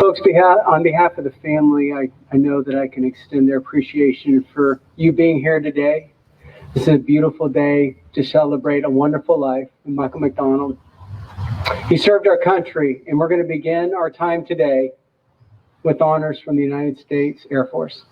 Folks, on behalf of the family, I know that I can extend their appreciation for you being here today. This is a beautiful day to celebrate a wonderful life in Michael McDonald. He served our country, and we're going to begin our time today with honors from the United States Air Force.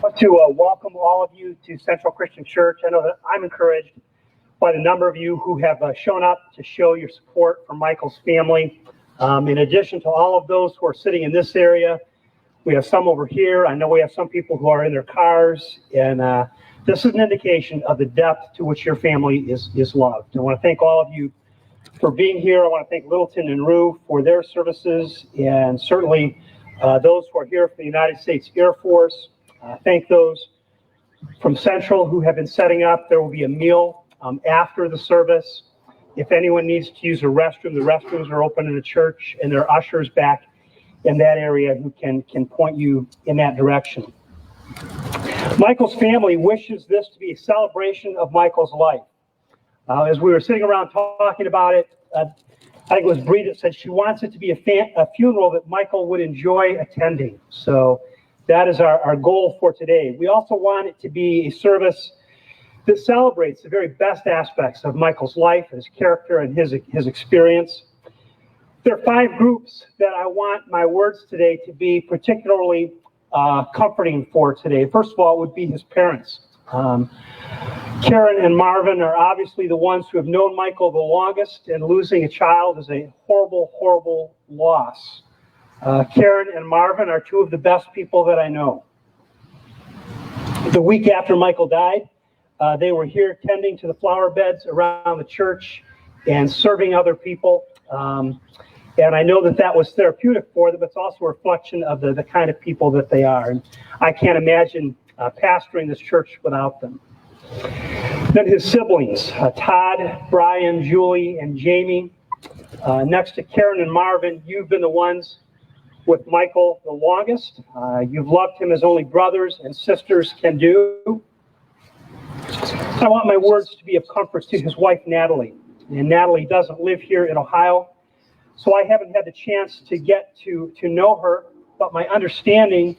I want to welcome all of you to Central Christian Church. I know that I'm encouraged by the number of you who have shown up to show your support for Michael's family. In addition to all of those who are sitting in this area, we have some over here. I know we have some people who are in their cars, and this is an indication of the depth to which your family is loved. I want to thank all of you for being here. I want to thank Littleton and Rue for their services, and certainly those who are here from the United States Air Force. Thank those from Central who have been setting up. There will be a meal after the service. If anyone needs to use a restroom, the restrooms are open in the church, and there are ushers back in that area who can point you in that direction. Michael's family wishes this to be a celebration of Michael's life. As we were sitting around talking about it, I think it was Bree that said she wants it to be a funeral that Michael would enjoy attending. So that is our goal for today. We also want it to be a service that celebrates the very best aspects of Michael's life, his character, and his experience. There are 5 groups that I want my words today to be particularly comforting for today. First of all, would be his parents. Karen and Marvin are obviously the ones who have known Michael the longest, and losing a child is a horrible, horrible loss. Karen and Marvin are two of the best people that I know. The week after Michael died, they were here tending to the flower beds around the church and serving other people. And I know that that was therapeutic for them, but it's also a reflection of the kind of people that they are. And I can't imagine pastoring this church without them. Then his siblings, Todd, Brian, Julie, and Jamie. Next to Karen and Marvin, you've been the ones with Michael the longest. You've loved him as only brothers and sisters can do. I want my words to be of comfort to his wife, Natalie. And Natalie doesn't live here in Ohio, so I haven't had the chance to get to know her, but my understanding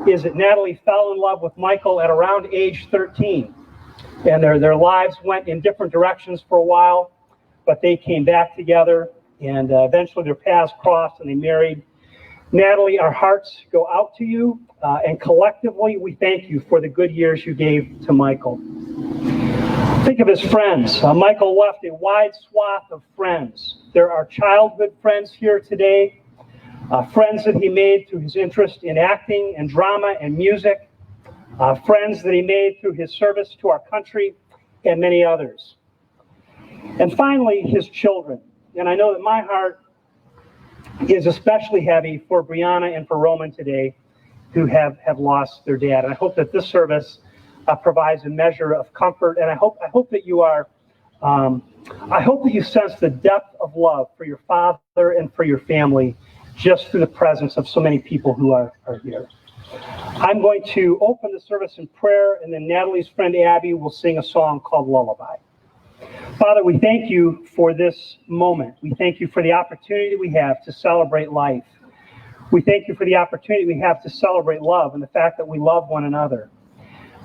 is that Natalie fell in love with Michael at around age 13. And their lives went in different directions for a while, but they came back together, and eventually their paths crossed and they married. Natalie, our hearts go out to you, and collectively we thank you for the good years you gave to Michael. Think of his friends. Michael left a wide swath of friends. There are childhood friends here today, friends that he made through his interest in acting and drama and music, friends that he made through his service to our country, and many others. And finally, his children. And I know that my heart is especially heavy for Brianna and for Roman today, who have lost their dad. And I hope that this service provides a measure of comfort. And I hope that you are, I hope that you sense the depth of love for your father and for your family just through the presence of so many people who are here. I'm going to open the service in prayer, and then Natalie's friend Abby will sing a song called Lullaby. Father, we thank you for this moment. We thank you for the opportunity we have to celebrate life. We thank you for the opportunity we have to celebrate love and the fact that we love one another.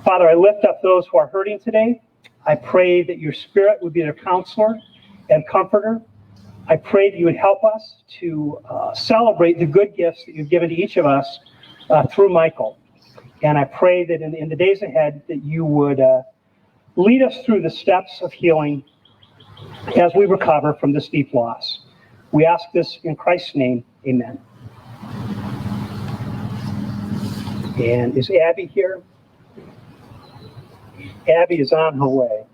Father, I lift up those who are hurting today. I pray that your Spirit would be their counselor and comforter. I pray that you would help us to celebrate the good gifts that you've given to each of us through Michael. And I pray that in the days ahead that you would lead us through the steps of healing as we recover from this deep loss. We ask this in Christ's name, amen. And is Abby here? Abby is on her way.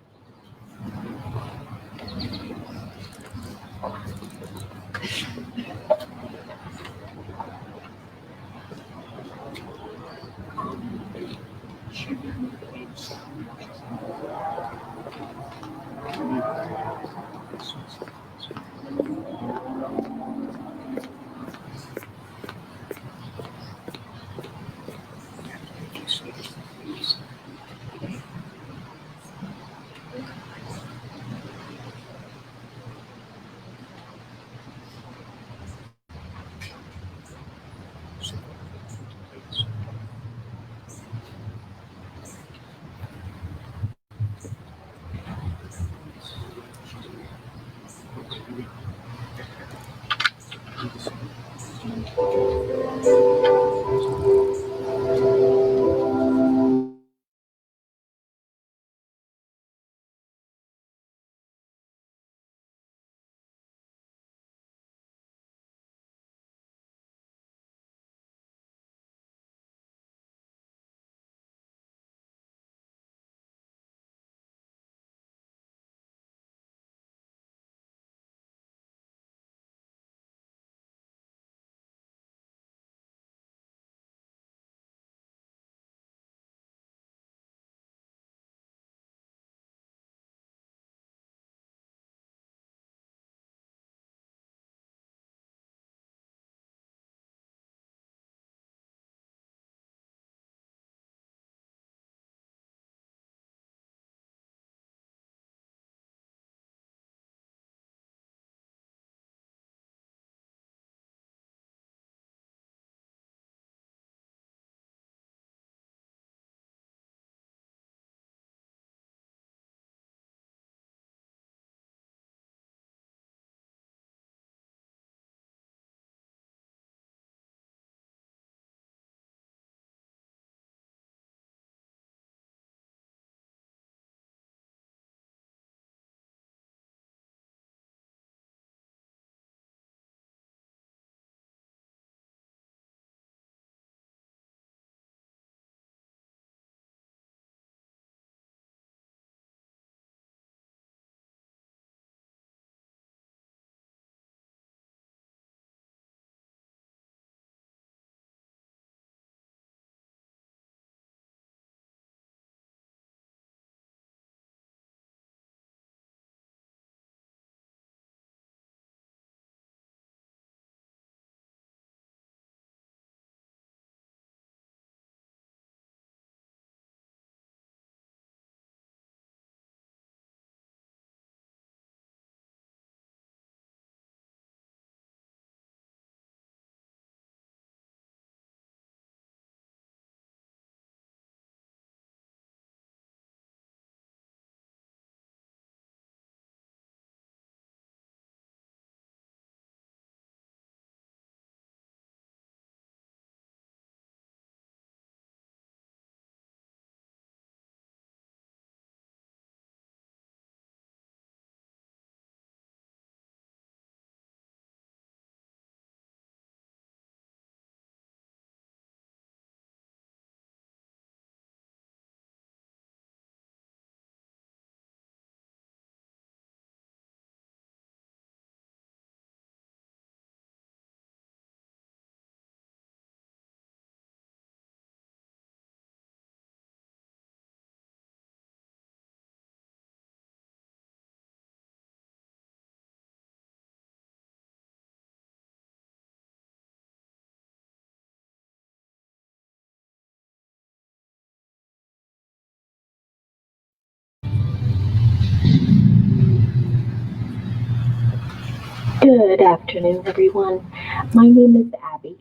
Good afternoon, everyone. My name is Abby.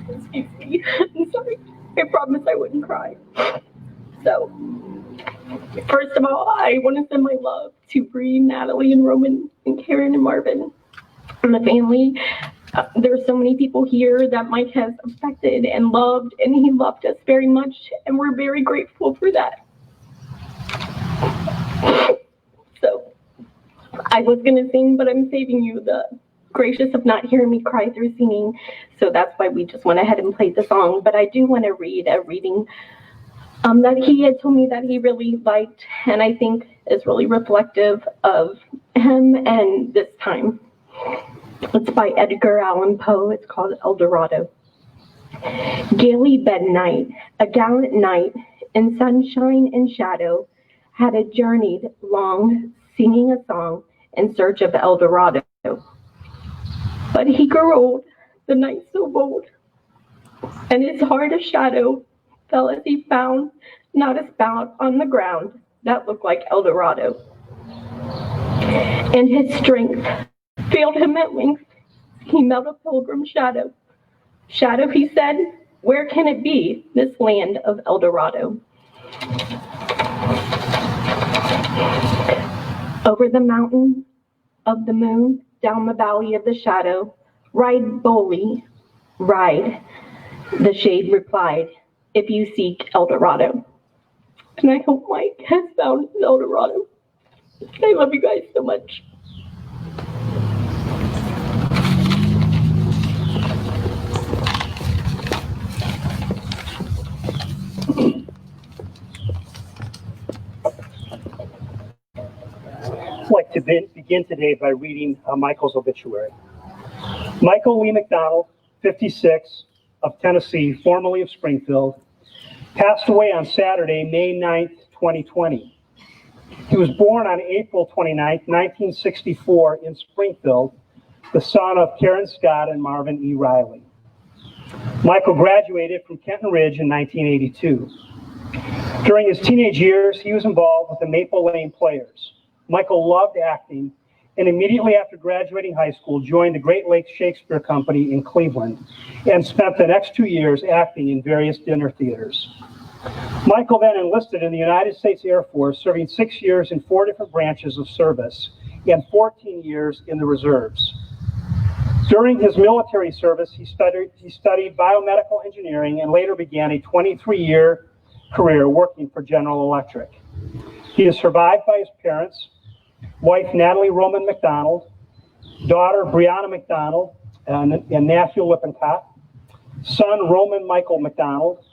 Excuse me. I'm sorry. I promised I wouldn't cry. So, first of all, I want to send my love to Bree, Natalie, and Roman, and Karen, and Marvin, and the family. There's so many people here that Mike has affected and loved, and he loved us very much, and we're very grateful for that. So, I was going to sing, but I'm saving you the gracious of not hearing me cry through singing. So that's why we just went ahead and played the song. But I do want to read a reading that he had told me that he really liked, and I think is really reflective of him and this time. It's by Edgar Allan Poe. It's called El Dorado. Gaily bed night, a gallant knight in sunshine and shadow, had a journeyed long, singing a song in search of El Dorado. But he grew old, the night so bold, and his heart a shadow fell as he found not a spout on the ground that looked like El Dorado. And his strength failed him at length. He met a pilgrim shadow. Shadow, he said, where can it be, this land of El Dorado? Over the mountain of the moon, down the valley of the shadow, ride boldly, ride, the shade replied, if you seek El Dorado. And I hope Mike has found El Dorado. I love you guys so much. I'd like to begin today by reading Michael's obituary. Michael Lee McDonald, 56, of Tennessee, formerly of Springfield, passed away on Saturday, May 9th, 2020. He was born on April 29th, 1964 in Springfield, the son of Karen Scott and Marvin E. Riley. Michael graduated from Kenton Ridge in 1982. During his teenage years, he was involved with the Maple Lane Players. Michael loved acting, and immediately after graduating high school, joined the Great Lakes Shakespeare Company in Cleveland and spent the next 2 years acting in various dinner theaters. Michael then enlisted in the United States Air Force, serving 6 years in 4 different branches of service and 14 years in the reserves. During his military service, he studied biomedical engineering and later began a 23-year career working for General Electric. He is survived by his parents, wife Natalie Roman McDonald, daughter Brianna McDonald and nephew Lippincott, son Roman Michael McDonald,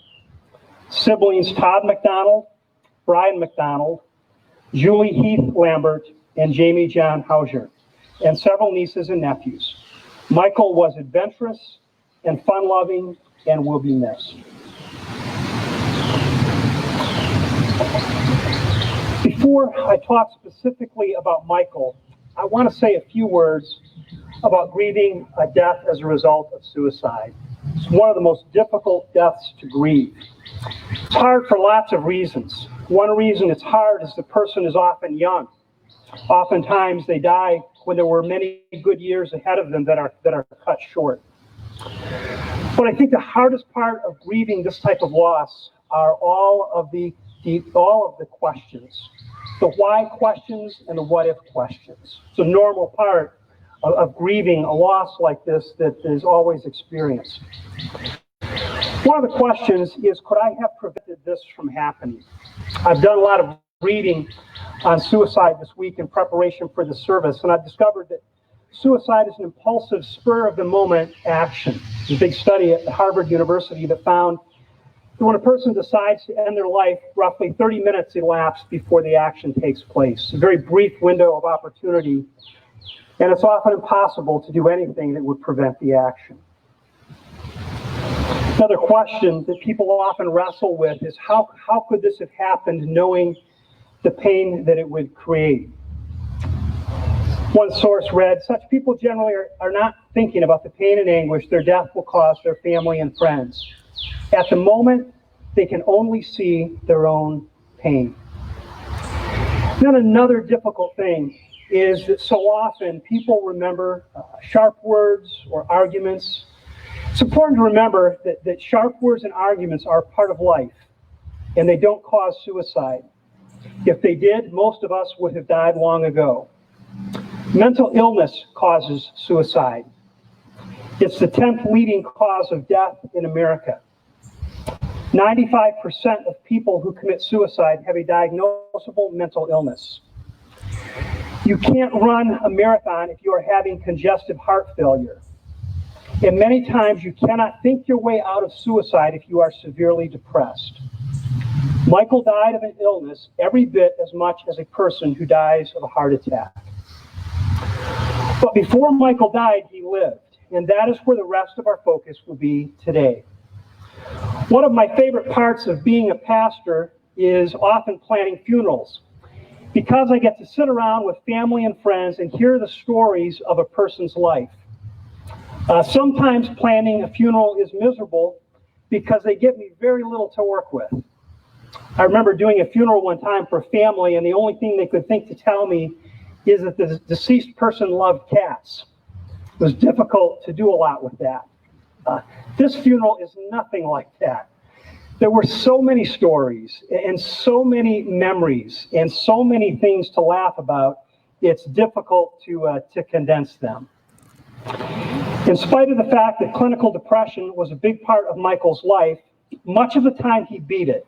siblings Todd McDonald, Brian McDonald, Julie Heath Lambert, and Jamie John Hauser, and several nieces and nephews. Michael was adventurous and fun-loving and will be missed. Before I talk specifically about Michael, I want to say a few words about grieving a death as a result of suicide. It's one of the most difficult deaths to grieve. It's hard for lots of reasons. One reason it's hard is the person is often young. Oftentimes they die when there were many good years ahead of them that are cut short. But I think the hardest part of grieving this type of loss are all of the questions, the why questions and the what if questions. It's a normal part of grieving a loss like this that is always experienced. One of the questions is, could I have prevented this from happening? I've done a lot of reading on suicide this week in preparation for the service, and I've discovered that suicide is an impulsive, spur-of-the-moment action. There's a big study at Harvard University that found that when a person decides to end their life, roughly 30 minutes elapse before the action takes place. A very brief window of opportunity, and it's often impossible to do anything that would prevent the action. Another question that people often wrestle with is how could this have happened knowing the pain that it would create? One source read, such people generally are not thinking about the pain and anguish their death will cause their family and friends. At the moment, they can only see their own pain. Then another difficult thing is that so often people remember sharp words or arguments. It's important to remember that sharp words and arguments are part of life, and they don't cause suicide. If they did, most of us would have died long ago. Mental illness causes suicide. It's the 10th leading cause of death in America. 95% of people who commit suicide have a diagnosable mental illness. You can't run a marathon if you are having congestive heart failure. And many times you cannot think your way out of suicide if you are severely depressed. Michael died of an illness every bit as much as a person who dies of a heart attack. But before Michael died, he lived. And that is where the rest of our focus will be today. One of my favorite parts of being a pastor is often planning funerals, because I get to sit around with family and friends and hear the stories of a person's life. Sometimes planning a funeral is miserable because they give me very little to work with. I remember doing a funeral one time for a family, and the only thing they could think to tell me is that the deceased person loved cats. It was difficult to do a lot with that. This funeral is nothing like that. There were so many stories and so many memories and so many things to laugh about, it's difficult to condense them. In spite of the fact that clinical depression was a big part of Michael's life, much of the time he beat it,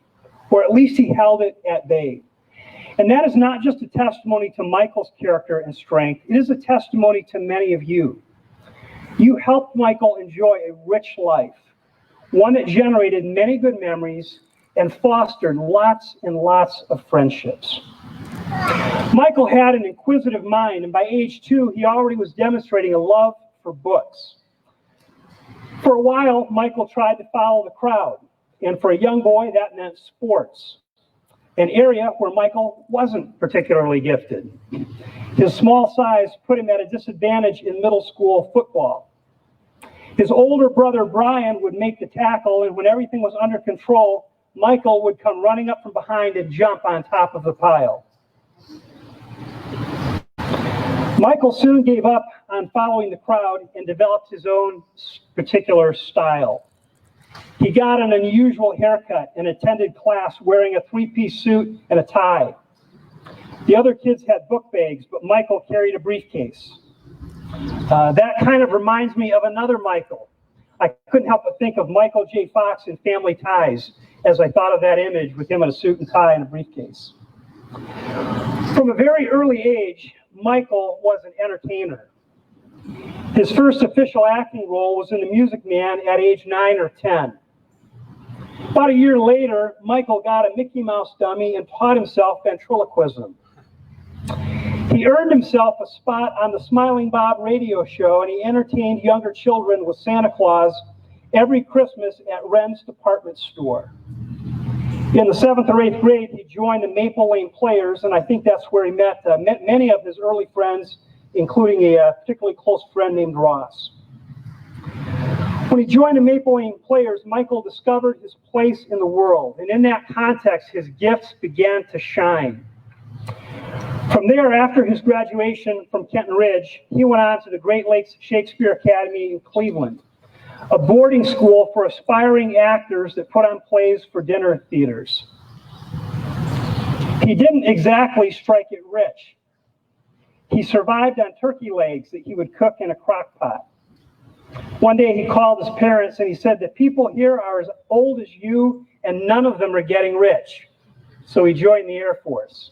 or at least he held it at bay. And that is not just a testimony to Michael's character and strength, it is a testimony to many of you. You helped Michael enjoy a rich life, one that generated many good memories and fostered lots and lots of friendships. Michael had an inquisitive mind, and by age 2, he already was demonstrating a love for books. For a while, Michael tried to follow the crowd, and for a young boy, that meant sports, an area where Michael wasn't particularly gifted. His small size put him at a disadvantage in middle school football. His older brother, Brian, would make the tackle, and when everything was under control, Michael would come running up from behind and jump on top of the pile. Michael soon gave up on following the crowd and developed his own particular style. He got an unusual haircut and attended class wearing a 3-piece suit and a tie. The other kids had book bags, but Michael carried a briefcase. That kind of reminds me of another Michael. I couldn't help but think of Michael J. Fox in Family Ties as I thought of that image with him in a suit and tie and a briefcase. From a very early age, Michael was an entertainer. His first official acting role was in The Music Man at age 9 or 10. About a year later, Michael got a Mickey Mouse dummy and taught himself ventriloquism. He earned himself a spot on the Smiling Bob radio show, and he entertained younger children with Santa Claus every Christmas at Wren's department store. In the 7th or 8th grade, he joined the Maple Lane Players, and I think that's where he met many of his early friends, including a particularly close friend named Ross. When he joined the Maple Lane Players, Michael discovered his place in the world, and in that context, his gifts began to shine. From there, after his graduation from Kenton Ridge, he went on to the Great Lakes Shakespeare Academy in Cleveland, a boarding school for aspiring actors that put on plays for dinner theaters. He didn't exactly strike it rich. He survived on turkey legs that he would cook in a crock pot. One day he called his parents and he said, "The people here are as old as you and none of them are getting rich." So he joined the Air Force,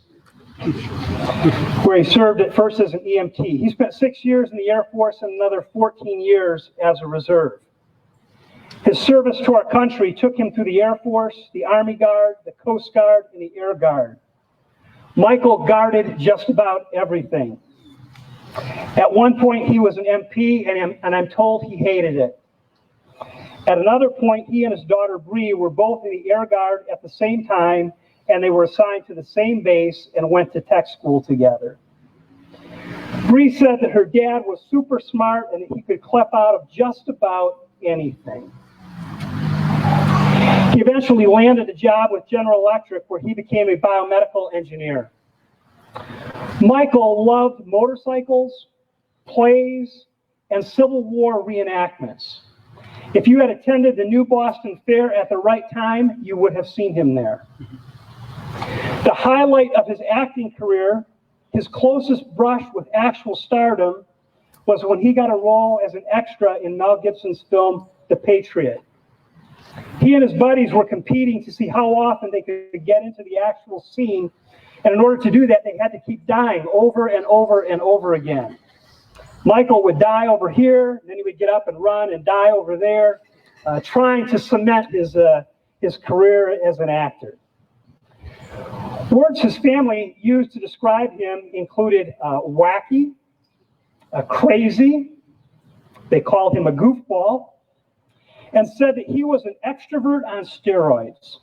where he served at first as an EMT. He spent 6 years in the Air Force and another 14 years as a reserve. His service to our country took him through the Air Force, the Army Guard, the Coast Guard, and the Air Guard. Michael guarded just about everything. At one point, he was an MP, and I'm told he hated it. At another point, he and his daughter, Bree, were both in the Air Guard at the same time, and they were assigned to the same base and went to tech school together. Bree said that her dad was super smart and that he could clip out of just about anything. He eventually landed a job with General Electric where he became a biomedical engineer. Michael loved motorcycles, plays, and Civil War reenactments. If you had attended the New Boston Fair at the right time, you would have seen him there. The highlight of his acting career, his closest brush with actual stardom, was when he got a role as an extra in Mel Gibson's film, The Patriot. He and his buddies were competing to see how often they could get into the actual scene, and in order to do that, they had to keep dying over and over and over again. Michael would die over here, and then he would get up and run and die over there, trying to cement his career as an actor. Words his family used to describe him included wacky, crazy, they called him a goofball, and said that he was an extrovert on steroids.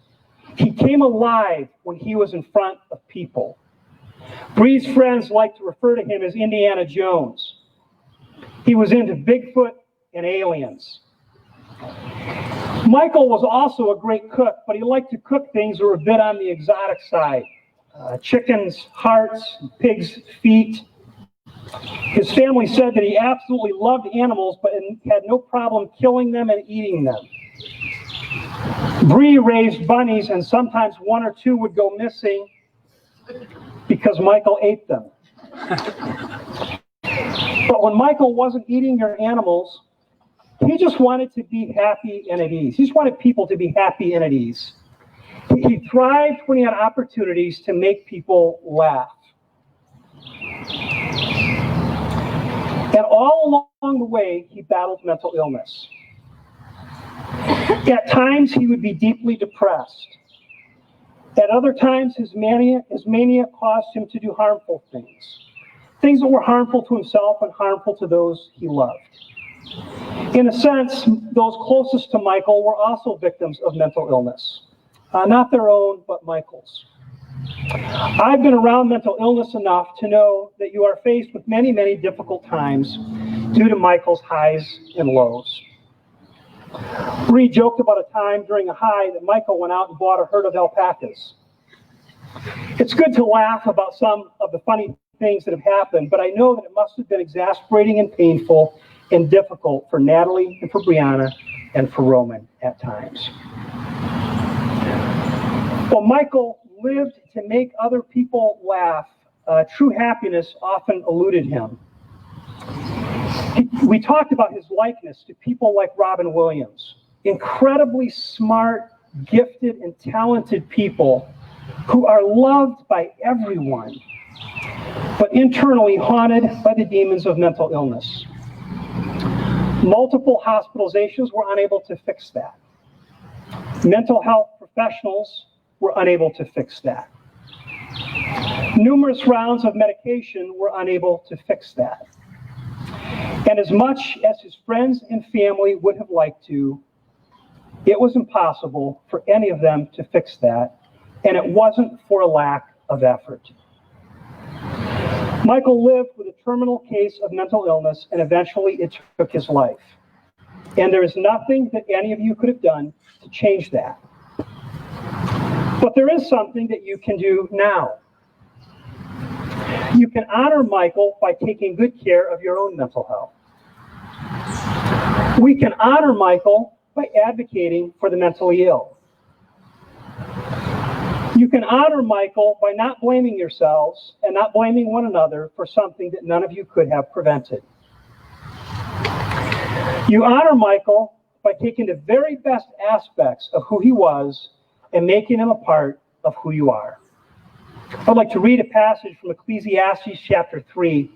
He came alive when he was in front of people. Bree's friends like to refer to him as Indiana Jones. He was into Bigfoot and aliens. Michael was also a great cook, but he liked to cook things that were a bit on the exotic side. Chickens' hearts, pigs' feet. His family said that he absolutely loved animals, but had no problem killing them and eating them. Bree raised bunnies, and sometimes one or two would go missing because Michael ate them. But when Michael wasn't eating your animals, he just wanted to be happy and at ease. He just wanted people to be happy and at ease. He thrived when he had opportunities to make people laugh. And all along the way, he battled mental illness. At times, he would be deeply depressed. At other times, his mania caused him to do harmful things. Things that were harmful to himself and harmful to those he loved. In a sense, those closest to Michael were also victims of mental illness. Not their own, but Michael's. I've been around mental illness enough to know that you are faced with many, many difficult times due to Michael's highs and lows. Bree joked about a time during a high that Michael went out and bought a herd of alpacas. It's good to laugh about some of the funny things that have happened, but I know that it must have been exasperating and painful and difficult for Natalie and for Brianna and for Roman at times. While Michael lived to make other people laugh, true happiness often eluded him. We talked about his likeness to people like Robin Williams, incredibly smart, gifted, and talented people who are loved by everyone, but internally haunted by the demons of mental illness. Multiple hospitalizations were unable to fix that. Mental health professionals were unable to fix that. Numerous rounds of medication were unable to fix that. And as much as his friends and family would have liked to, it was impossible for any of them to fix that, and it wasn't for a lack of effort. Michael lived with a terminal case of mental illness, and eventually it took his life. And there is nothing that any of you could have done to change that. But there is something that you can do now. You can honor Michael by taking good care of your own mental health. We can honor Michael by advocating for the mentally ill. You can honor Michael by not blaming yourselves and not blaming one another for something that none of you could have prevented. You honor Michael by taking the very best aspects of who he was and making them a part of who you are. I'd like to read a passage from Ecclesiastes chapter 3.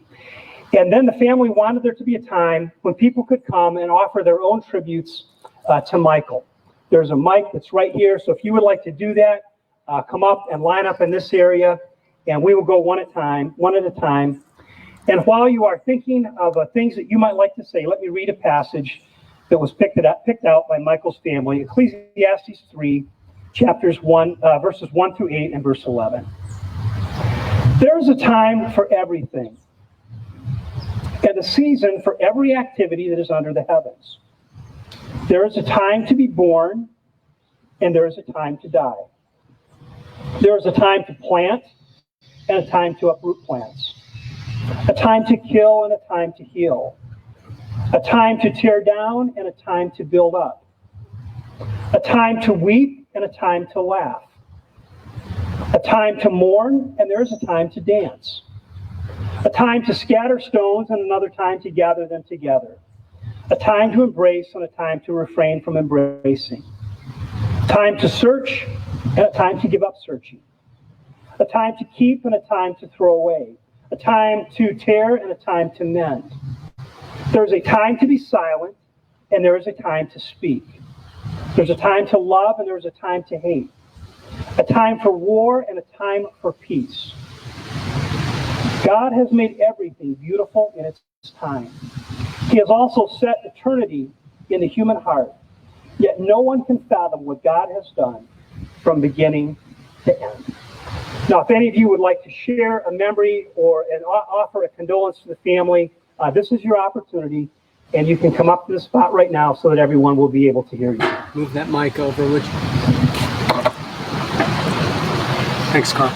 And then the family wanted there to be a time when people could come and offer their own tributes to Michael. There's a mic that's right here, so if you would like to do that, come up and line up in this area, and we will go one at a time. And while you are thinking of things that you might like to say, let me read a passage that was picked out by Michael's family, Ecclesiastes 3, verses 1 through 8 and verse 11. There is a time for everything, and a season for every activity that is under the heavens. There is a time to be born, and there is a time to die. There is a time to plant, and a time to uproot plants. a time to kill and a time to heal, a time to tear down and a time to build up, a time to weep and a time to laugh, a time to mourn and there's a time to dance, a time to scatter stones and another time to gather them together, a time to embrace and a time to refrain from embracing, a time to search and a time to give up searching, a time to keep and a time to throw away, a time to tear and a time to mend. There's a time to be silent and there is a time to speak. There's a time to love and there's a time to hate, a time for war and a time for peace. God has made everything beautiful in its time. He has also set eternity in the human heart, yet no one can fathom what God has done from beginning to end. Now, if any of you would like to share a memory or offer a condolence to the family, this is your opportunity, and you can come up to the spot right now so that everyone will be able to hear you. Move that mic over, would you? Thanks, Carl.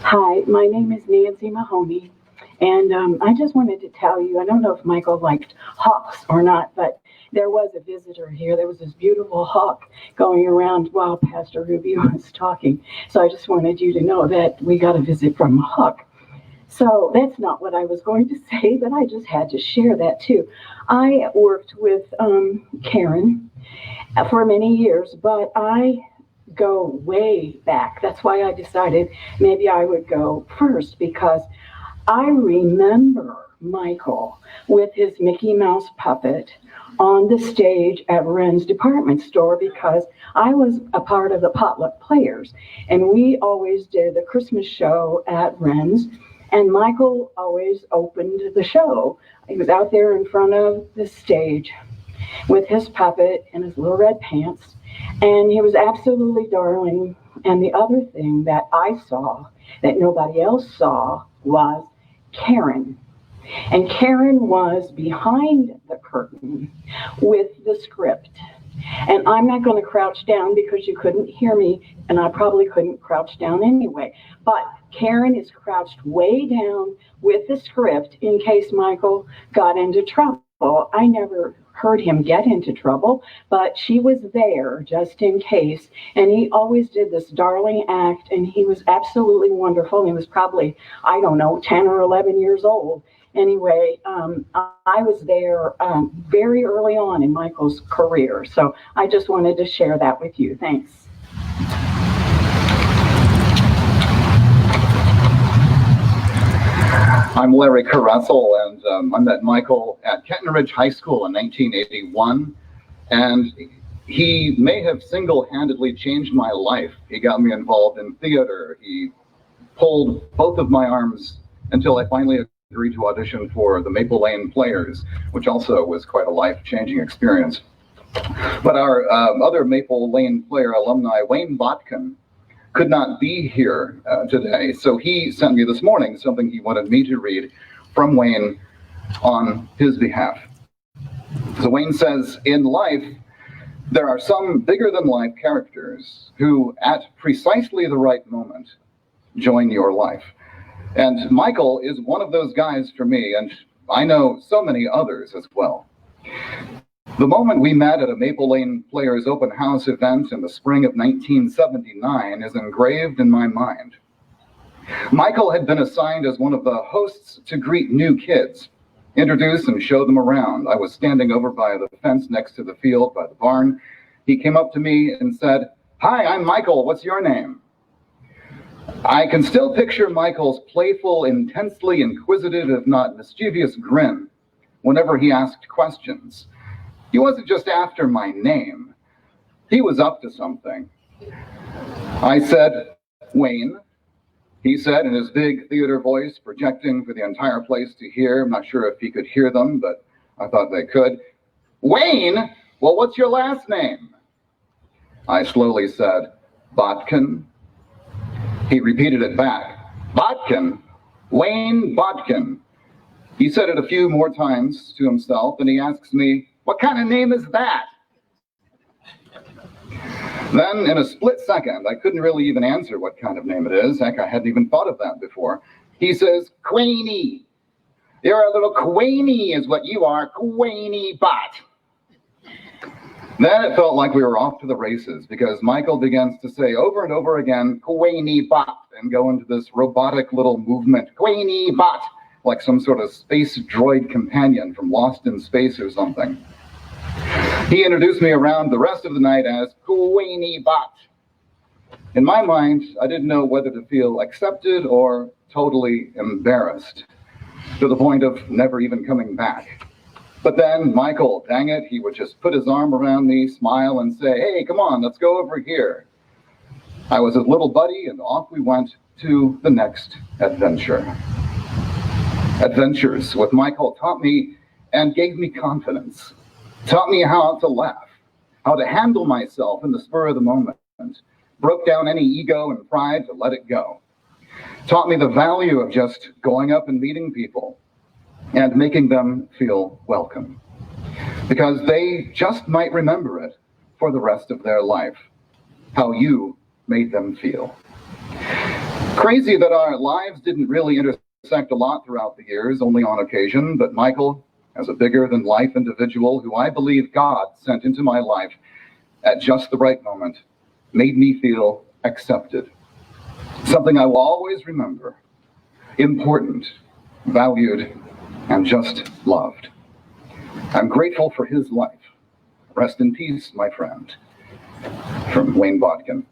Hi, my name is Nancy Mahoney, and I just wanted to tell you, I don't know if Michael liked hawks or not, but there was a visitor here. There was this beautiful hawk going around while Pastor Ruby was talking. So I just wanted you to know that we got a visit from a hawk. So that's not what I was going to say, but I just had to share that too. I worked with Karen for many years, but I go way back. That's why I decided maybe I would go first, because I remember Michael with his Mickey Mouse puppet on the stage at Wren's department store, because I was a part of the potluck players and we always did the Christmas show at Wren's, and Michael always opened the show. He was out there in front of the stage with his puppet and his little red pants, and he was absolutely darling. And the other thing that I saw that nobody else saw was Karen. And Karen was behind the curtain with the script. And I'm not going to crouch down because you couldn't hear me, and I probably couldn't crouch down anyway. But Karen is crouched way down with the script in case Michael got into trouble. I never heard him get into trouble, but she was there just in case. And he always did this darling act, and he was absolutely wonderful. He was probably, I don't know, 10 or 11 years old. Anyway, I was there very early on in Michael's career. So I just wanted to share that with you. Thanks. I'm Larry Caressel, and I met Michael at Kenton Ridge High School in 1981, and he may have single-handedly changed my life. He got me involved in theater. He pulled both of my arms until I finally agreed to audition for the Maple Lane Players, which also was quite a life-changing experience. But our other Maple Lane Player alumni, Wayne Botkin, could not be here today, so he sent me this morning something he wanted me to read from Wayne on his behalf. So Wayne says, in life, there are some bigger-than-life characters who, at precisely the right moment, join your life. And Michael is one of those guys for me, and I know so many others as well. The moment we met at a Maple Lane Players open house event in the spring of 1979 is engraved in my mind. Michael had been assigned as one of the hosts to greet new kids, introduce and show them around. I was standing over by the fence next to the field by the barn. He came up to me and said, "Hi, I'm Michael. What's your name?" I can still picture Michael's playful, intensely inquisitive, if not mischievous grin whenever he asked questions. He wasn't just after my name. he was up to something. I said, "Wayne," he said in his big theater voice, projecting for the entire place to hear. I'm not sure if he could hear them, but I thought they could. "Wayne? Well, what's your last name?" I slowly said, "Botkin." He repeated it back. "Botkin? Wayne Botkin." He said it a few more times to himself, and he asks me, "What kind of name is that?" Then, in a split second, I couldn't really even answer what kind of name it is. Heck, I hadn't even thought of that before. He says, "Queenie. You're a little Queenie is what you are, Queenie Bot." Then it felt like we were off to the races, because Michael begins to say over and over again, "Queenie Bot," and go into this robotic little movement, "Queenie Bot," like some sort of space droid companion from Lost in Space or something. He introduced me around the rest of the night as Queenie Bot. In my mind, I didn't know whether to feel accepted or totally embarrassed, to the point of never even coming back. But then Michael, dang it, he would just put his arm around me, smile, and say, "Hey, come on, let's go over here." I was his little buddy, and off we went to the next adventure. Adventures with Michael taught me and gave me confidence. Taught me how to laugh, how to handle myself in the spur of the moment, broke down any ego and pride to let it go. Taught me the value of just going up and meeting people and making them feel welcome, because they just might remember it for the rest of their life, how you made them feel. Crazy that our lives didn't really intersect a lot throughout the years, only on occasion, but Michael, as a bigger-than-life individual who I believe God sent into my life at just the right moment, made me feel accepted. Something I will always remember. Important, valued, and just loved. I'm grateful for his life. Rest in peace, my friend. From Wayne Botkin.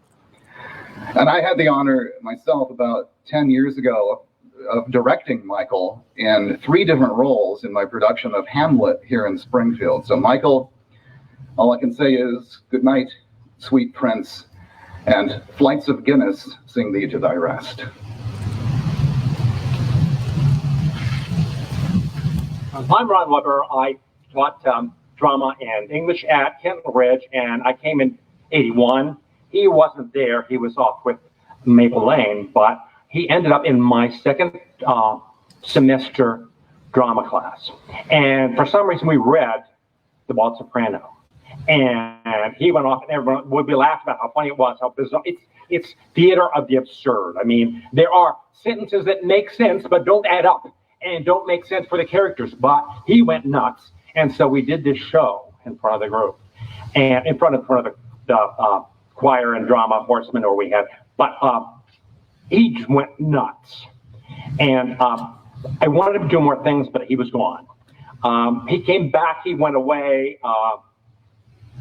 And I had the honor myself about 10 years ago of directing Michael in 3 different roles in my production of Hamlet here in Springfield. So Michael, all I can say is good night, sweet prince, and flights of Guinness sing thee to thy rest. I'm Ron Weber. I taught drama and English at Kenton Ridge, and I came in '81. He wasn't there. He was off with Maple Lane, but he ended up in my second semester drama class. And for some reason, we read The Bald Soprano. And he went off, and everyone would be laughed about how funny it was, how bizarre. It's theater of the absurd. I mean, there are sentences that make sense, but don't add up and don't make sense for the characters. But he went nuts. And so we did this show in front of the group, and in front of the choir and drama horsemen, or we had, but he just went nuts. And I wanted him to do more things, but he was gone. He came back, he went away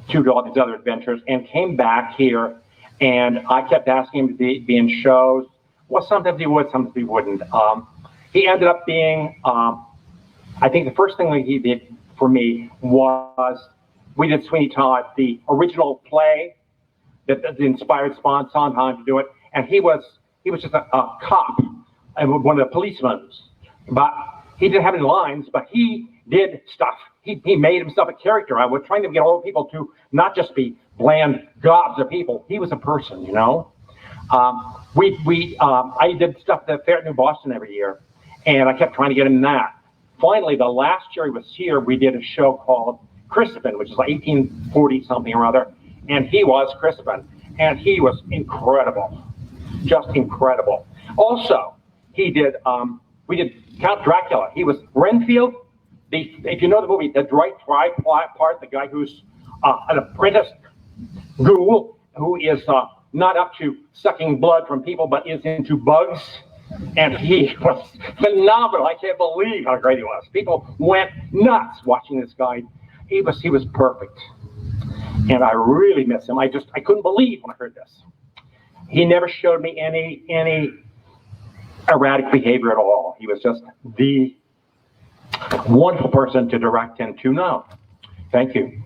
to all these other adventures, and came back here, and I kept asking him to be in shows. Well, sometimes he would, sometimes he wouldn't. He ended up being, I think the first thing that he did for me was, we did Sweeney Todd, the original play that inspired Sondheim to do it, and he was just a cop, and one of the policemen. But he didn't have any lines, but he did stuff. He made himself a character. I was trying to get all the people to not just be bland gobs of people. He was a person, you know. I did stuff at the Fair at New Boston every year, and I kept trying to get him that. Finally, the last year he was here, we did a show called Crispin, which is like 1840 something or other, and he was Crispin, and he was incredible, just incredible. Also, he did. We did Count Dracula. He was Renfield. If you know the movie, the Dwight part, the guy who's an apprentice ghoul who is not up to sucking blood from people, but is into bugs. And he was phenomenal. I can't believe how great he was. People went nuts watching this guy. He was perfect. And I really miss him. I couldn't believe when I heard this. He never showed me any erratic behavior at all. He was just the wonderful person to direct and to know. Thank you.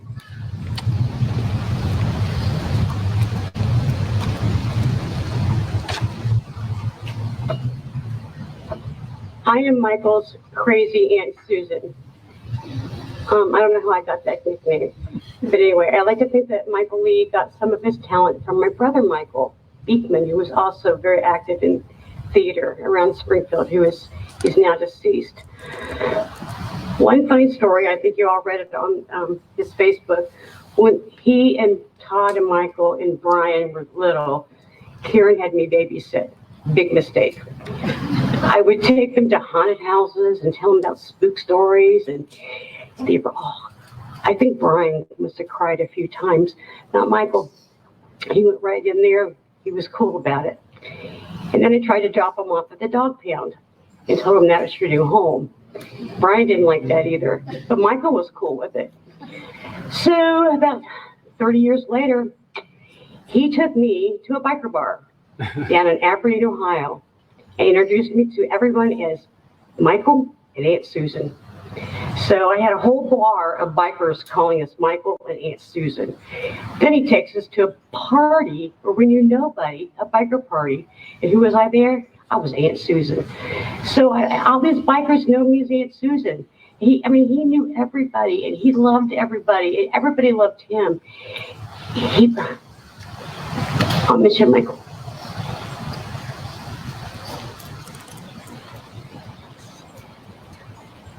I am Michael's crazy Aunt Susan. I don't know how I got that nickname. But anyway, I like to think that Michael Lee got some of his talent from my brother Michael Beekman, who was also very active in theater around Springfield, he's now deceased. One funny story, I think you all read it on his Facebook, when he and Todd and Michael and Brian were little, Karen had me babysit. Big mistake. I would take them to haunted houses and tell them about spook stories, and they were all, I think Brian must have cried a few times, not Michael. He went right in there. He was cool about it. And then I tried to drop him off at the dog pound and told him that was your new home. Brian didn't like that either, but Michael was cool with it. So about 30 years later, he took me to a biker bar down in Aberdeen, Ohio, and introduced me to everyone as Michael and Aunt Susan. So I had a whole bar of bikers calling us Michael and Aunt Susan. Then he takes us to a party where we knew nobody, a biker party. And who was I there? I was Aunt Susan. So all these bikers know me as Aunt Susan. He knew everybody, and he loved everybody, and everybody loved him. I'll miss you, Michael.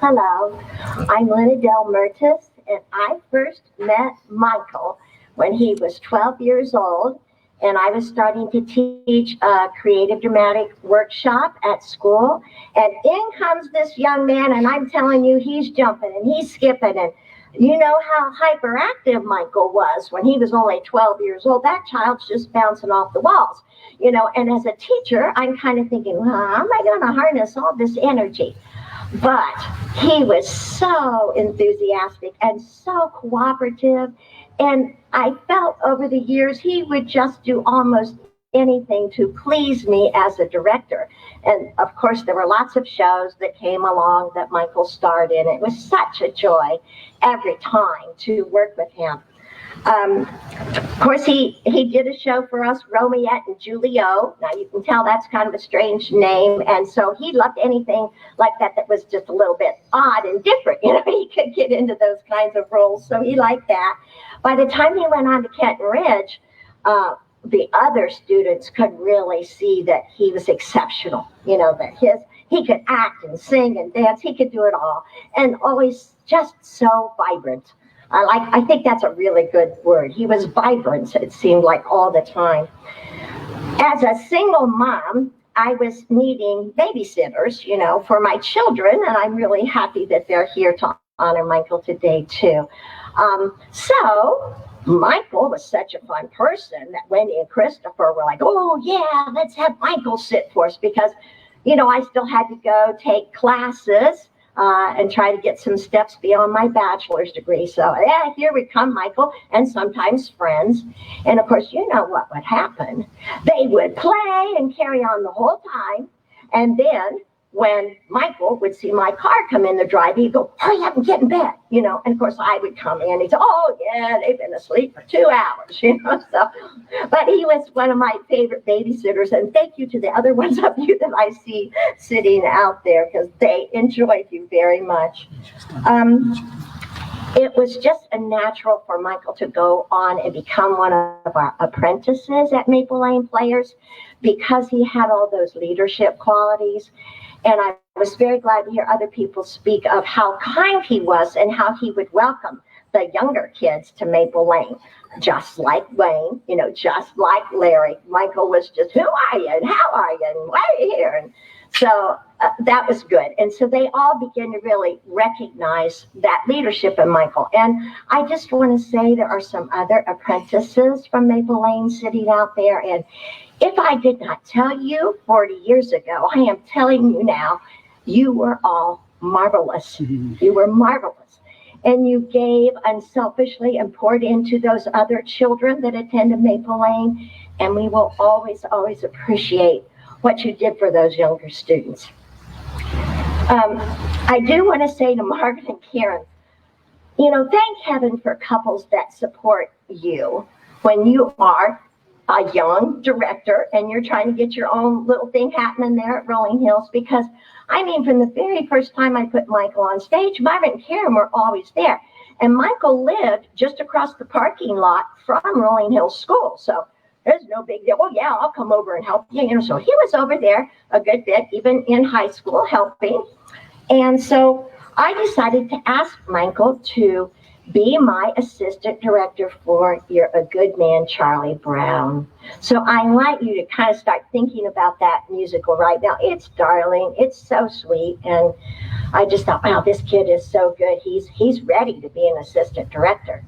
Hello, I'm Lynn Adele Mertis, and I first met Michael when he was 12 years old, and I was starting to teach a creative dramatic workshop at school, and in comes this young man, and I'm telling you, he's jumping and he's skipping, and you know how hyperactive Michael was when he was only 12 years old. That child's just bouncing off the walls, you know, and as a teacher, I'm kind of thinking, well, how am I going to harness all this energy? But he was so enthusiastic and so cooperative. And I felt over the years he would just do almost anything to please me as a director. And of course, there were lots of shows that came along that Michael starred in. It was such a joy every time to work with him. Of course, he did a show for us, Romeo and Julio. Now, you can tell that's kind of a strange name. And so he loved anything like that that was just a little bit odd and different. You know, he could get into those kinds of roles. So he liked that. By the time he went on to Kenton Ridge, the other students could really see that he was exceptional. You know, that he could act and sing and dance. He could do it all. And always just so vibrant. I think that's a really good word. He was vibrant, it seemed like, all the time. As a single mom, I was needing babysitters, you know, for my children, and I'm really happy that they're here to honor Michael today, too. So Michael was such a fun person that Wendy and Christopher were like, oh, yeah, let's have Michael sit for us, because, you know, I still had to go take classes and try to get some steps beyond my bachelor's degree. So yeah, here we come, Michael, and sometimes friends. And of course, you know what would happen. They would play and carry on the whole time. And then when Michael would see my car come in the drive, he'd go, hurry up and get in bed, you know. And of course, I would come in and he'd say, oh yeah, they've been asleep for 2 hours, you know. So, but he was one of my favorite babysitters. And thank you to the other ones of you that I see sitting out there, because they enjoyed you very much. It was just a natural for Michael to go on and become one of our apprentices at Maple Lane Players, because he had all those leadership qualities. And I was very glad to hear other people speak of how kind he was and how he would welcome the younger kids to Maple Lane, just like Wayne, you know, just like Larry. Michael was just, who are you and how are you and why are you here? And so that was good. And so they all began to really recognize that leadership in Michael. And I just want to say there are some other apprentices from Maple Lane sitting out there. And if I did not tell you 40 years ago, I am telling you now, you were all marvelous. You were marvelous. And you gave unselfishly and poured into those other children that attended Maple Lane. And we will always, always appreciate what you did for those younger students. I do want to say to Margaret and Karen, you know, thank heaven for couples that support you when you are a young director and you're trying to get your own little thing happening there at Rolling Hills, because I mean, from the very first time I put Michael on stage, Myra and Karen were always there. And Michael lived just across the parking lot from Rolling Hills School. So there's no big deal. Well, yeah, I'll come over and help you. You know, so he was over there a good bit, even in high school, helping. And so I decided to ask Michael to be my assistant director for You're a Good Man, Charlie Brown. So I want you to kind of start thinking about that musical right now. It's darling. It's so sweet. And I just thought, wow, this kid is so good. He's ready to be an assistant director.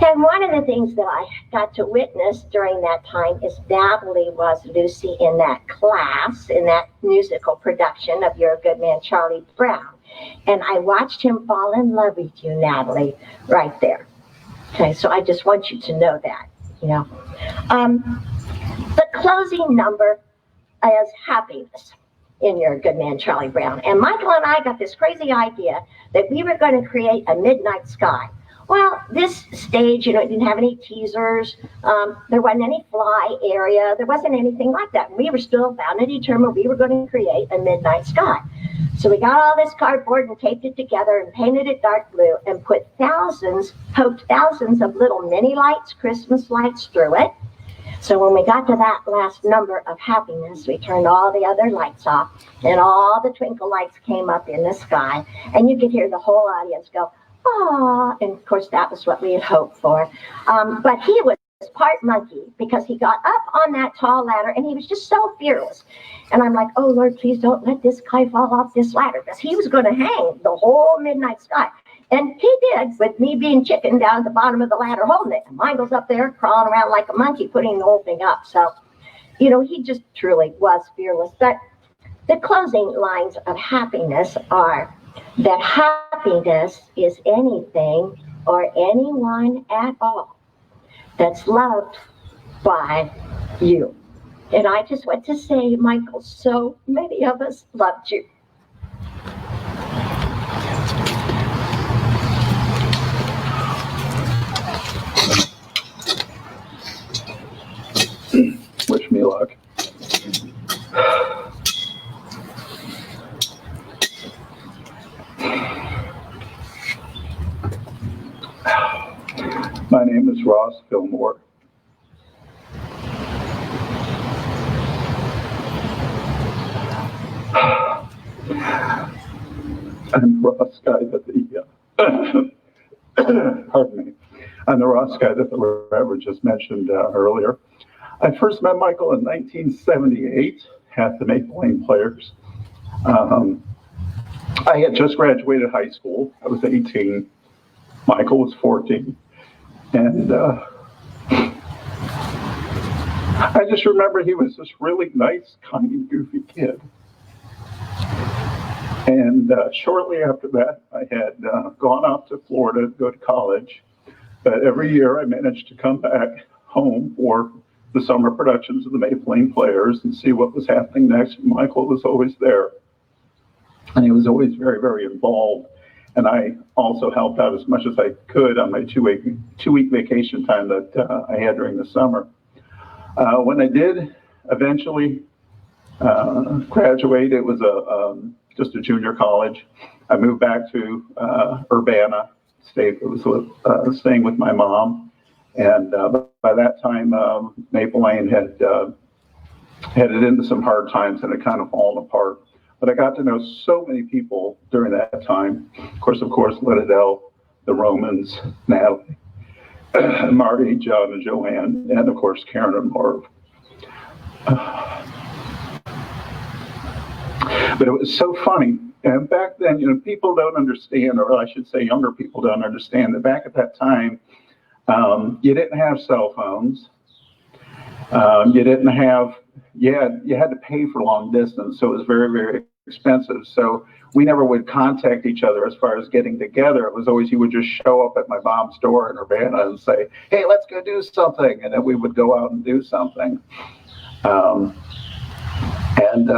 And one of the things that I got to witness during that time is Natalie was Lucy in that class, in that musical production of You're a Good Man, Charlie Brown. And I watched him fall in love with you, Natalie, right there. Okay, so I just want you to know that, you know. The closing number is Happiness in You're a Good Man, Charlie Brown. And Michael and I got this crazy idea that we were going to create a midnight sky. Well, this stage, you know, it didn't have any teasers. There wasn't any fly area. There wasn't anything like that. We were still bound and determined we were going to create a midnight sky. So we got all this cardboard and taped it together and painted it dark blue and poked thousands of little mini lights, Christmas lights through it. So when we got to that last number of Happiness, we turned all the other lights off and all the twinkle lights came up in the sky. And you could hear the whole audience go, "Aw," and of course that was what we had hoped for. But he was part monkey because he got up on that tall ladder and he was just so fearless. And I'm like, oh Lord, please don't let this guy fall off this ladder, because he was going to hang the whole midnight sky. And he did, with me being chicken down at the bottom of the ladder holding it. And Michael's up there crawling around like a monkey putting the whole thing up. So, you know, he just truly was fearless. But the closing lines of Happiness are that happiness is anything or anyone at all that's loved by you. And I just want to say, Michael, so many of us loved you. Wish me luck. My name is Ross Fillmore. I'm the Ross guy that pardon me. I'm the Ross guy that the Reverend just mentioned earlier. I first met Michael in 1978 at the Maple Lane Players. I had just graduated high school. I was 18. Michael was 14. And I just remember he was this really nice, kind, goofy kid. And shortly after that, I had gone off to Florida to go to college. But every year I managed to come back home for the summer productions of the Maple Lane Players and see what was happening next. Michael was always there. And he was always very, very involved. And I also helped out as much as I could on my two-week vacation time that I had during the summer. When I did eventually graduate, it was just a junior college. I moved back to Urbana, was staying with my mom. And by that time, Maple Lane had headed into some hard times and had kind of fallen apart. But I got to know so many people during that time. Of course, Liddell, the Romans, Natalie, Marty, John, and Joanne, and of course, Karen and Marv. But it was so funny. And back then, you know, people don't understand, or I should say younger people don't understand, that back at that time, you didn't have cell phones. You didn't have, you had to pay for long distance, so it was very, very expensive. So we never would contact each other as far as getting together. It was always, he would just show up at my mom's door in Urbana and say, hey, let's go do something. And then we would go out and do something. And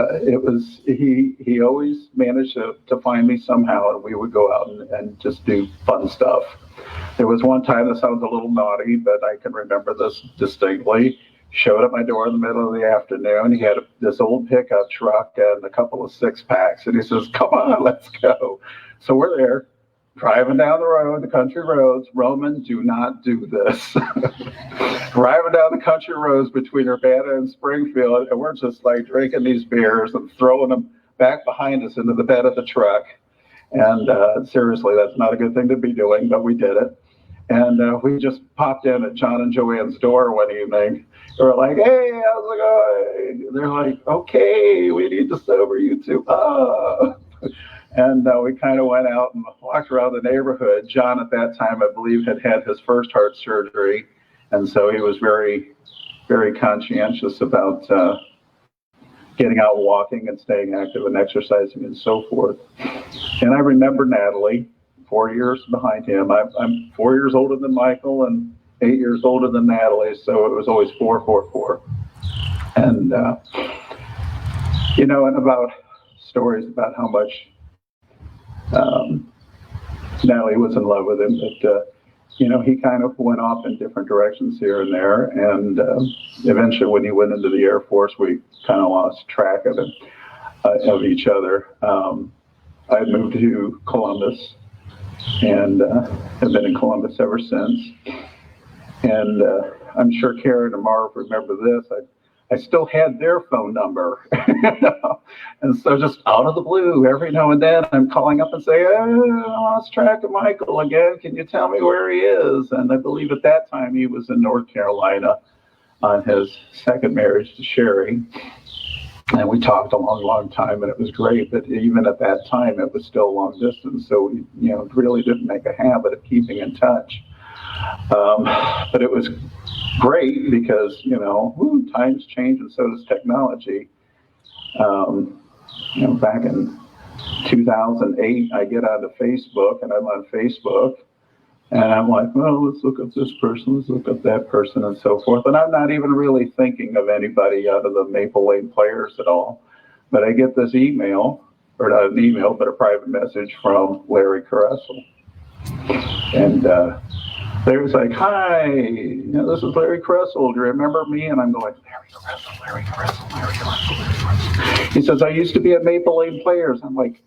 he always managed to find me somehow, and we would go out and just do fun stuff. There was one time, that sounds a little naughty, but I can remember this distinctly. Showed up my door in the middle of the afternoon. He had this old pickup truck and a couple of six-packs, and he says, "Come on, let's go." So we're there, driving down the road, the country roads. Roman, do not do this. Driving down the country roads between Urbana and Springfield, and we're just like drinking these beers and throwing them back behind us into the bed of the truck. And seriously, that's not a good thing to be doing, but we did it. And we just popped in at John and Joanne's door one evening. We're like, "Hey, how's it going?" They're like, "Okay, we need to sober you two up." And we kind of went out and walked around the neighborhood. John, at that time, I believe, had his first heart surgery. And so he was very, very conscientious about getting out walking and staying active and exercising and so forth. And I remember Natalie, 4 years behind him. I'm 4 years older than Michael and 8 years older than Natalie, so it was always 4, 4, 4. And, and about stories about how much Natalie was in love with him, but he kind of went off in different directions here and there, and eventually when he went into the Air Force, we kind of lost track of it, of each other. I had moved to Columbus, and have been in Columbus ever since. And I'm sure Karen and Marv remember this. I still had their phone number. And so just out of the blue, every now and then, I'm calling up and saying, "Oh, I lost track of Michael again. Can you tell me where he is?" And I believe at that time he was in North Carolina on his second marriage to Sherry. And we talked a long, long time, and it was great. But even at that time, it was still long distance. So we, really didn't make a habit of keeping in touch. But it was great because, times change and so does technology. Back in 2008, I get onto Facebook, and I'm on Facebook, and I'm like, well, let's look up this person, let's look up that person, and so forth. And I'm not even really thinking of anybody out of the Maple Lane Players at all. But I get this email, or not an email, but a private message from Larry Caressel. And Larry's like, "Hi, this is Larry Caressel. Do you remember me?" And I'm going, "Larry Caressel, Larry Caressel, Larry Caressel, Larry Caressel." He says, "I used to be at Maple Lane Players." I'm like,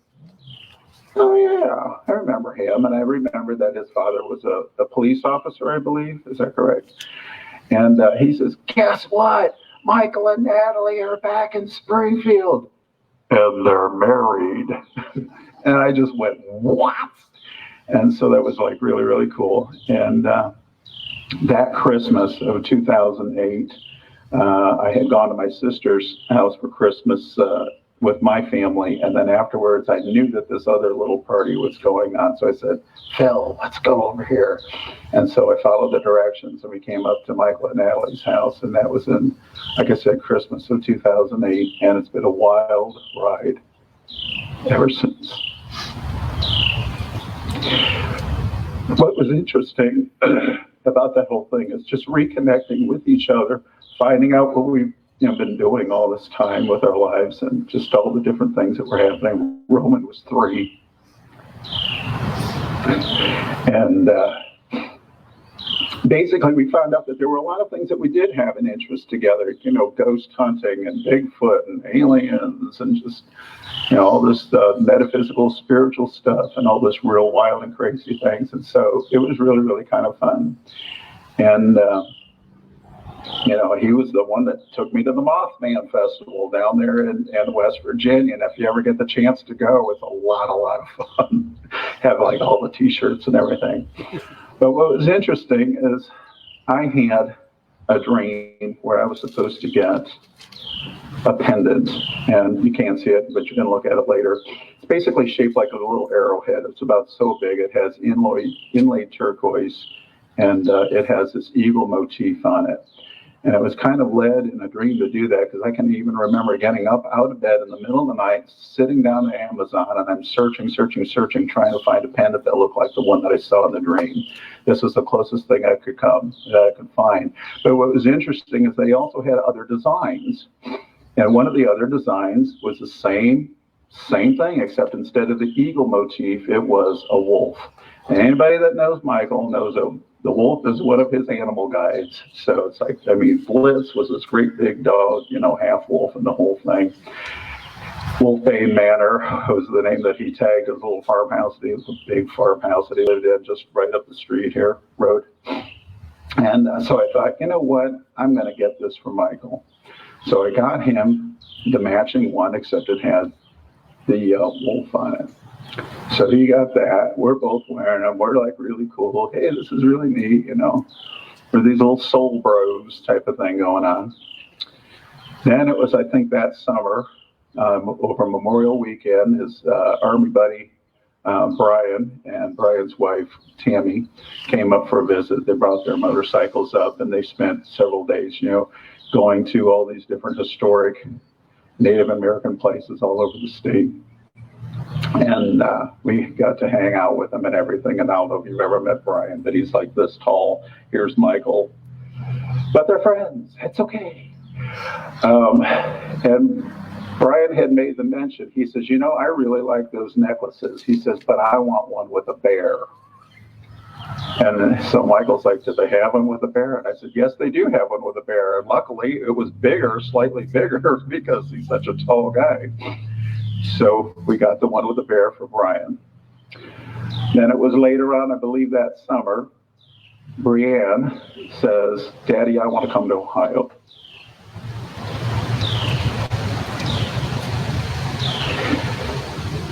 "Oh yeah, I remember him." And I remember that his father was a police officer, I believe. Is that correct? And he says, "Guess what? Michael and Natalie are back in Springfield. And they're married." And I just went, "What?" And so that was like really, really cool. And that Christmas of 2008, I had gone to my sister's house for Christmas with my family. And then afterwards, I knew that this other little party was going on. So I said, "Phil, let's go over here." And so I followed the directions, and we came up to Michael and Natalie's house. And that was in, like I said, Christmas of 2008. And it's been a wild ride ever since. What was interesting about that whole thing is just reconnecting with each other, finding out what we've been doing all this time with our lives, and just all the different things that were happening. Roman was 3. And basically we found out that there were a lot of things that we did have an interest together, ghost hunting and Bigfoot and aliens and just, all this metaphysical, spiritual stuff and all this real wild and crazy things. And so it was really, really kind of fun. And, he was the one that took me to the Mothman Festival down there in West Virginia. And if you ever get the chance to go, it's a lot of fun. Have like all the t-shirts and everything. But what was interesting is I had a dream where I was supposed to get a pendant, and you can't see it, but you can look at it later. It's basically shaped like a little arrowhead. It's about so big. It has inlaid turquoise, and it has this eagle motif on it. And it was kind of led in a dream to do that, because I can even remember getting up out of bed in the middle of the night, sitting down at Amazon, and I'm searching, trying to find a pendant that looked like the one that I saw in the dream. This was the closest thing that I could find. But what was interesting is they also had other designs. And one of the other designs was the same thing, except instead of the eagle motif, it was a wolf. And anybody that knows Michael knows the wolf is one of his animal guides. So it's like, I mean, Bliss was this great big dog, half wolf and the whole thing. Wolfbane Manor was the name that he tagged his little farmhouse. It was a big farmhouse that he lived in just right up the street here, road. And so I thought, you know what? I'm going to get this for Michael. So I got him the matching one, except it had the wolf on it. So he got that. We're both wearing them. We're like really cool. Hey, this is really neat, We're these little soul bros type of thing going on. Then it was, I think, that summer, over Memorial Weekend, his Army buddy, Brian, and Brian's wife, Tammy, came up for a visit. They brought their motorcycles up, and they spent several days, going to all these different historic Native American places all over the state. And we got to hang out with him and everything. And I don't know if you've ever met Brian, but he's like this tall. Here's Michael. But they're friends. It's okay. And Brian had made the mention. He says, I really like those necklaces. He says, but I want one with a bear. And so Michael's like, do they have one with a bear? And I said, yes, they do have one with a bear. And luckily, it was bigger, slightly bigger, because he's such a tall guy. So we got the one with the bear for Brian. Then it was later on, I believe that summer, Brianne says, Daddy, I want to come to Ohio.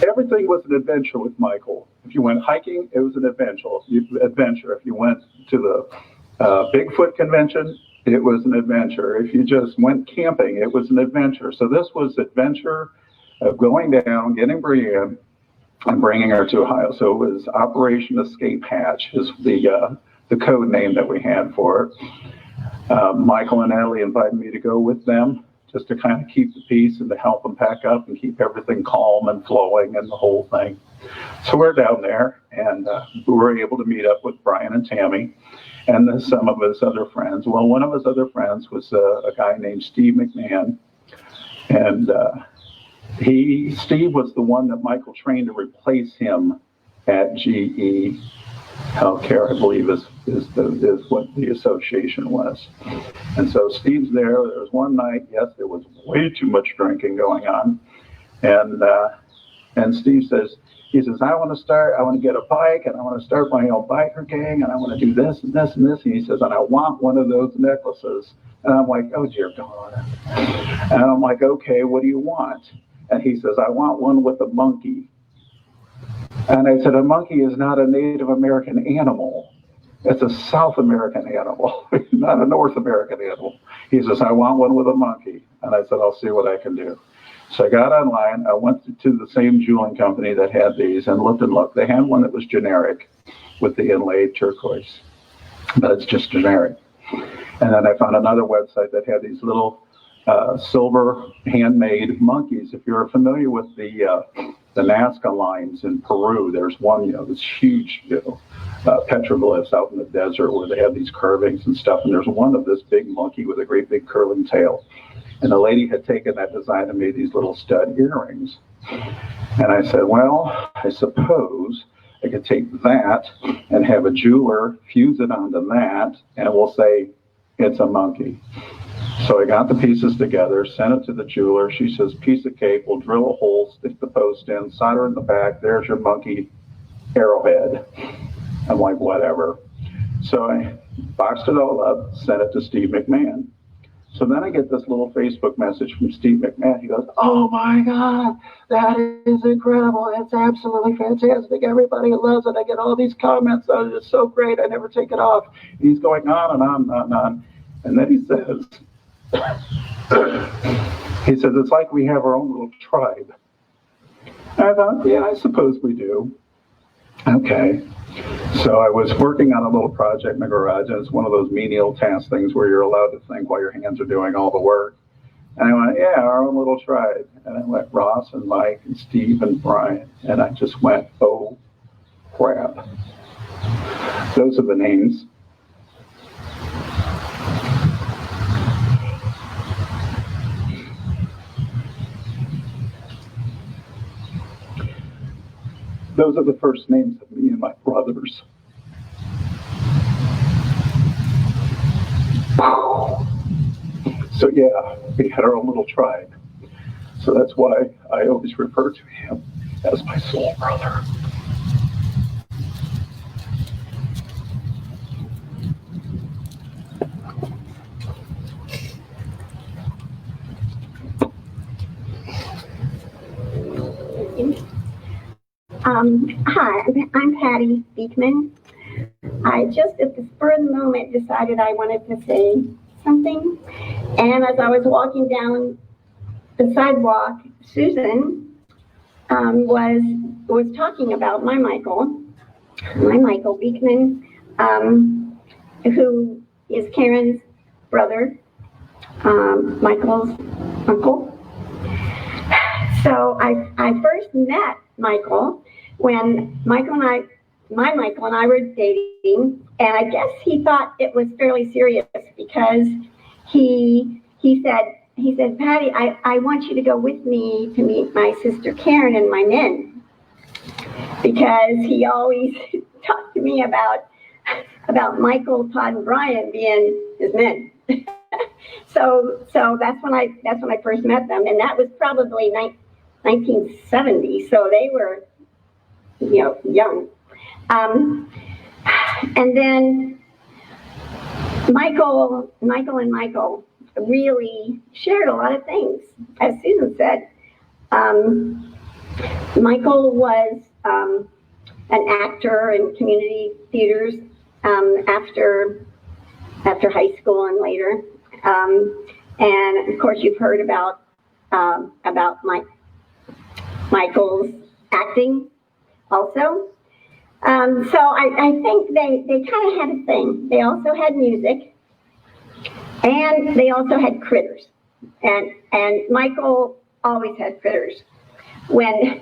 Everything was an adventure with Michael. If you went hiking, it was an adventure. If you went to the Bigfoot convention, it was an adventure. If you just went camping, it was an adventure. So this was adventure of going down, getting Brianne, and bringing her to Ohio. So it was Operation Escape Hatch is the code name that we had for it. Michael and Natalie invited me to go with them, just to kind of keep the peace and to help them pack up and keep everything calm and flowing and the whole thing. So we're down there, and we were able to meet up with Brian and Tammy and some of his other friends. Well, one of his other friends was a guy named Steve McMahon, and Steve was the one that Michael trained to replace him at GE Healthcare, I believe is what the association was. And so Steve's there. There was one night, yes, there was way too much drinking going on. And Steve says, I want to get a bike, and I want to start my own biker gang, and I want to do this and this and this. And he says, and I want one of those necklaces. And I'm like, oh, dear God. And I'm like, okay, what do you want? And he says, I want one with a monkey. And I said, a monkey is not a Native American animal. It's a South American animal, not a North American animal. He says, I want one with a monkey. And I said, I'll see what I can do. So I got online. I went to the same jeweling company that had these and looked. They had one that was generic with the inlaid turquoise, but it's just generic. And then I found another website that had these little silver handmade monkeys. If you're familiar with the Nazca lines in Peru, there's one, this huge, petroglyphs out in the desert where they have these carvings and stuff. And there's one of this big monkey with a great big curling tail. And the lady had taken that design and made these little stud earrings. And I said, well, I suppose I could take that and have a jeweler fuse it onto that, and we'll say it's a monkey. So I got the pieces together, sent it to the jeweler. She says, piece of cake, we'll drill a hole, stick the post in, solder in the back, there's your monkey arrowhead. I'm like, whatever. So I boxed it all up, sent it to Steve McMahon. So then I get this little Facebook message from Steve McMahon. He goes, oh my God, that is incredible. It's absolutely fantastic. Everybody loves it. I get all these comments. Oh, it's so great. I never take it off. And he's going on and on and on and on. And then he says, it's like we have our own little tribe. And I thought, yeah, I suppose we do. Okay. So I was working on a little project in the garage, and it's one of those menial task things where you're allowed to think while your hands are doing all the work. And I went, yeah, our own little tribe. And I went, Ross and Mike and Steve and Brian. And I just went, oh, crap. Those are the names. those are the first names of me and my brothers. So yeah, we had our own little tribe. So that's why I always refer to him as my soul brother. Hi, I'm Patty Beekman. I just at the spur of the moment decided I wanted to say something. And as I was walking down the sidewalk, Susan was talking about my Michael Beekman, who is Karen's brother, Michael's uncle. So I first met Michael when my Michael and I were dating, and I guess he thought it was fairly serious because he said, Patty, I want you to go with me to meet my sister Karen and my men, because he always talked to me about Michael, Todd, and Brian being his men. So that's when I first met them, and that was probably 1970. So they were, young. And then Michael really shared a lot of things. As Susan said, Michael was an actor in community theaters after high school and later. And of course, you've heard about Michael's acting also. So I think they kind of had a thing. They also had music, and they also had critters. And Michael always had critters. When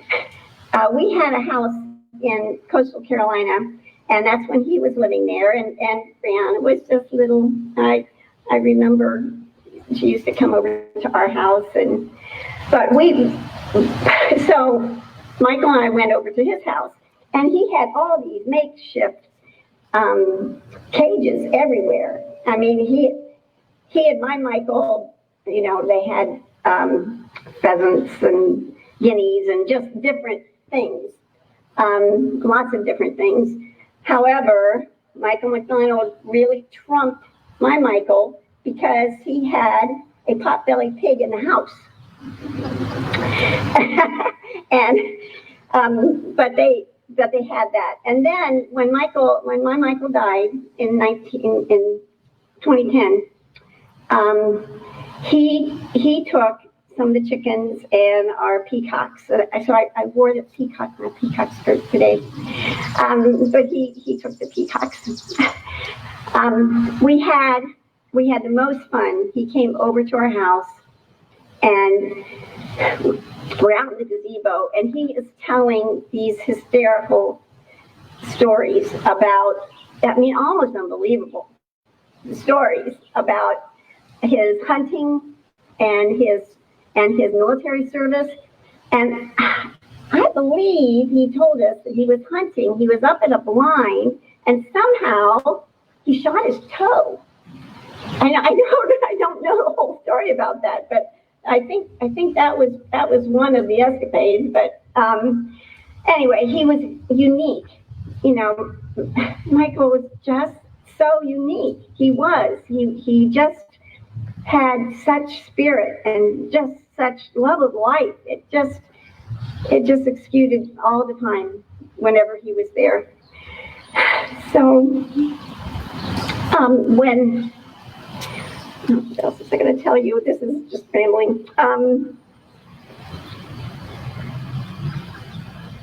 we had a house in coastal Carolina, and that's when he was living there, and Brianna was just little. I remember she used to come over to our house, so Michael and I went over to his house, and he had all these makeshift cages everywhere. I mean, he and my Michael, they had pheasants and guineas and just different things, lots of different things. However, Michael McDonald really trumped my Michael because he had a potbelly pig in the house. And but they had that. And then when my Michael died in 2010, he took some of the chickens and our peacocks. So I wore my peacock skirt today. But he took the peacocks. We had the most fun. He came over to our house, and we're out in the gazebo, and he is telling these hysterical stories about, almost unbelievable stories about his hunting and his military service. And I believe he told us that he was hunting. He was up at a blind, and somehow he shot his toe. And I don't know the whole story about that, but I think that was one of the escapades. But anyway, he was unique. Michael was just so unique. He just had such spirit and just such love of life. It just exuded all the time whenever he was there. So what else was I going to tell you? This is just rambling.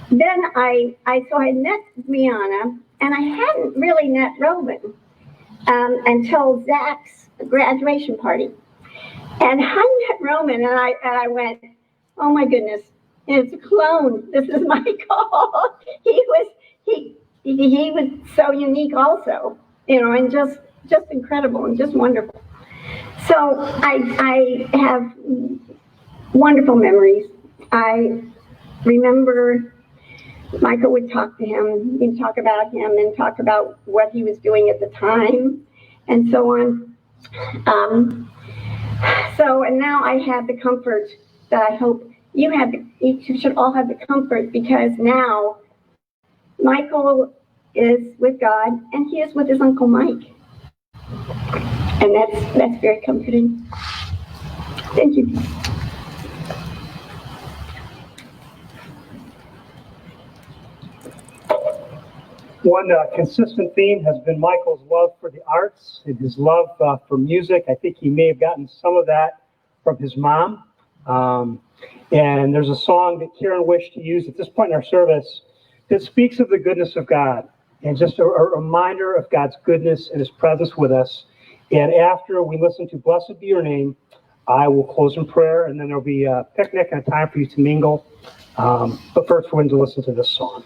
Then I met Brianna, and I hadn't really met Robin until Zach's graduation party. And I met Roman, and I went, oh my goodness, it's a clone. This is Michael. He was so unique also, and just incredible and just wonderful. So I have wonderful memories. I remember Michael would talk to him and talk about him and talk about what he was doing at the time and so on. And now I have the comfort that I hope you should all have the comfort, because now Michael is with God and he is with his Uncle Mike. And that's very comforting. Thank you. One consistent theme has been Michael's love for the arts and his love for music. I think he may have gotten some of that from his mom. And there's a song that Karen wished to use at this point in our service that speaks of the goodness of God and just a reminder of God's goodness and his presence with us. And after we listen to Blessed Be Your Name, I will close in prayer, and then there'll be a picnic and a time for you to mingle. But first, we're going to listen to this song.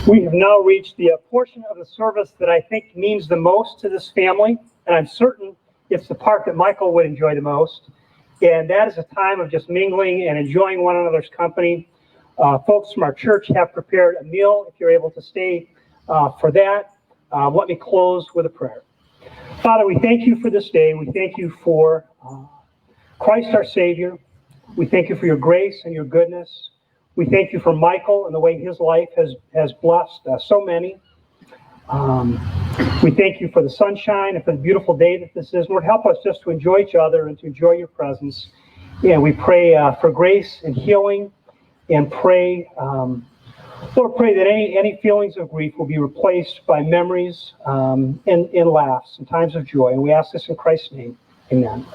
We have now reached the portion of the service that I think means the most to this family, and I'm certain it's the part that Michael would enjoy the most, and that is a time of just mingling and enjoying one another's company. Folks from our church have prepared a meal if you're able to stay for that. Let me close with a prayer. Father, we thank you for this day. We thank you for Christ our Savior. We thank you for your grace and your goodness. We thank you for Michael and the way his life has blessed so many. We thank you for the sunshine and for the beautiful day that this is. Lord, help us just to enjoy each other and to enjoy your presence. And we pray for grace and healing, and pray, Lord, pray that any feelings of grief will be replaced by memories and laughs and times of joy. And we ask this in Christ's name. Amen.